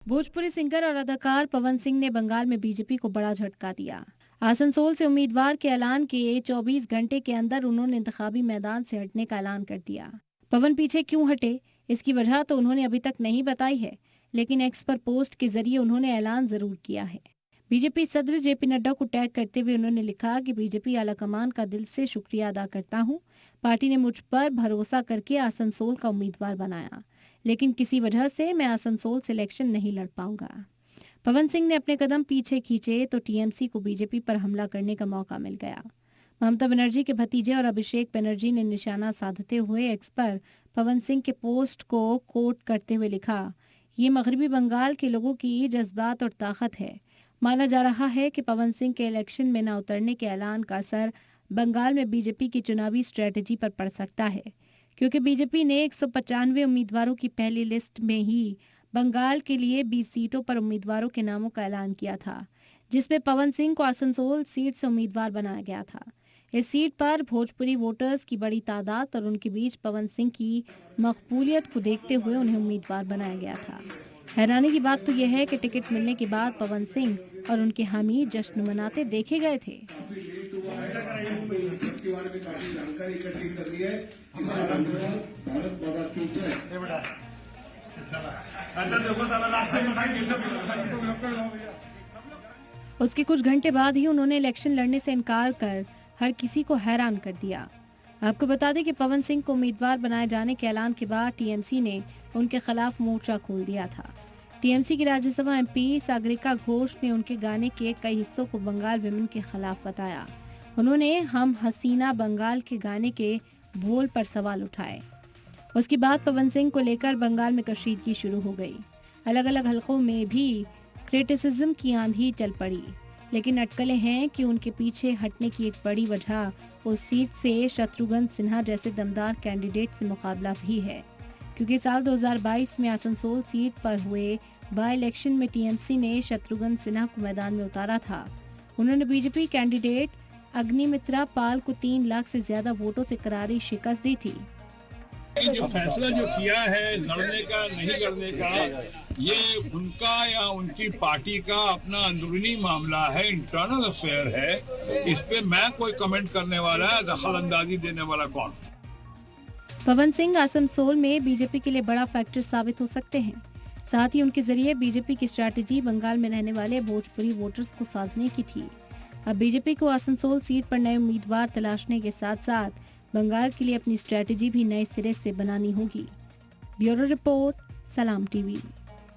Bhojpuri singer और अदाकार पवन सिंह ने बंगाल में बीजेपी को बड़ा झटका दिया। आसनसोल से उम्मीदवार के ऐलान के 24 घंटे के अंदर उन्होंने इंतखाबी मैदान से हटने का ऐलान कर दिया। पवन पीछे क्यों हटे, इसकी वजह तो उन्होंने अभी तक नहीं बताई है, लेकिन एक्स पर पोस्ट के जरिए उन्होंने ऐलान जरूर किया है। बीजेपी सदर जेपी नड्डा को टैग करते हुए उन्होंने लिखा कि बीजेपी आलाकमान का दिल से शुक्रिया अदा करता हूं। पार्टी ने मुझ पर भरोसा करके आसनसोल का उम्मीदवार बनाया, लेकिन किसी वजह से मैं आसनसोल से इलेक्शन नहीं लड़ पाऊंगा। पवन सिंह ने अपने कदम पीछे खींचे तो टीएमसी को बीजेपी पर हमला करने का मौका मिल गया। ममता बनर्जी के भतीजे और अभिषेक बनर्जी ने निशाना साधते हुए एक्स पर पवन सिंह के पोस्ट को कोट करते हुए लिखा, ये मगरबी बंगाल के लोगों की जज्बात और ताकत है। माना जा रहा है कि पवन सिंह के इलेक्शन में न उतरने के ऐलान का असर बंगाल में बीजेपी की चुनावी स्ट्रेटजी पर पड़ सकता है, क्योंकि बीजेपी ने 195 उम्मीदवारों की पहली लिस्ट में ही बंगाल के लिए 20 सीटों पर उम्मीदवारों के नामों का ऐलान किया था, जिसमें पवन सिंह को आसनसोल सीट से उम्मीदवार बनाया गया था। इस सीट पर भोजपुरी वोटर्स की बड़ी तादाद और उनके बीच पवन सिंह की मकबूलियत को देखते हुए उन्हें उम्मीदवार बनाया गया था। हैरानी की बात तो यह है कि टिकट मिलने के बाद पवन सिंह और उनके हामी जश्न मनाते देखे गए थे। उसके कुछ घंटे बाद ही उन्होंने इलेक्शन लड़ने से इनकार कर हर किसी को हैरान कर दिया। आपको बता दें कि पवन सिंह को उम्मीदवार बनाए जाने के ऐलान के बाद टीएमसी ने उनके खिलाफ मोर्चा खोल दिया था। टीएमसी की राज्यसभा एमपी सागरिका घोष ने उनके गाने के कई हिस्सों को बंगाल विमेन के खिलाफ बताया। उन्होंने हम हसीना बंगाल के गाने के बोल पर सवाल उठाए। उसके बाद पवन सिंह को लेकर बंगाल में कशीदगी शुरू हो गई। अलग अलग हलकों में भी क्रिटिसिज्म की आंधी चल पड़ी, लेकिन अटकलें हैं कि उनके पीछे हटने की एक बड़ी वजह उस सीट से शत्रुघ्न सिन्हा जैसे दमदार कैंडिडेट से मुकाबला भी है, क्योंकि साल 2022 में आसनसोल सीट पर हुए बाई इलेक्शन में टीएमसी ने शत्रुघ्न सिन्हा को मैदान में उतारा था। उन्होंने बीजेपी कैंडिडेट अग्निमित्रा पाल को 3 लाख से ज्यादा वोटों से करारी शिकस्त दी थी। जो फैसला जो किया है लड़ने का नहीं लड़ने का, ये उनका या उनकी पार्टी का अपना अंदरूनी मामला है, इंटरनल अफेयर है। इस पे मैं कोई कमेंट करने वाला, दखल अंदाजी देने वाला कौन? पवन सिंह आसनसोल में बीजेपी के लिए बड़ा फैक्टर साबित हो सकते हैं। साथ ही उनके जरिए बीजेपी की स्ट्रैटेजी बंगाल में रहने वाले भोजपुरी वोटर्स को साधने की थी। अब बीजेपी को आसनसोल सीट पर नए उम्मीदवार तलाशने के साथ साथ बंगाल के लिए अपनी स्ट्रैटेजी भी नए सिरे से बनानी होगी। ब्यूरो रिपोर्ट, सलाम टीवी।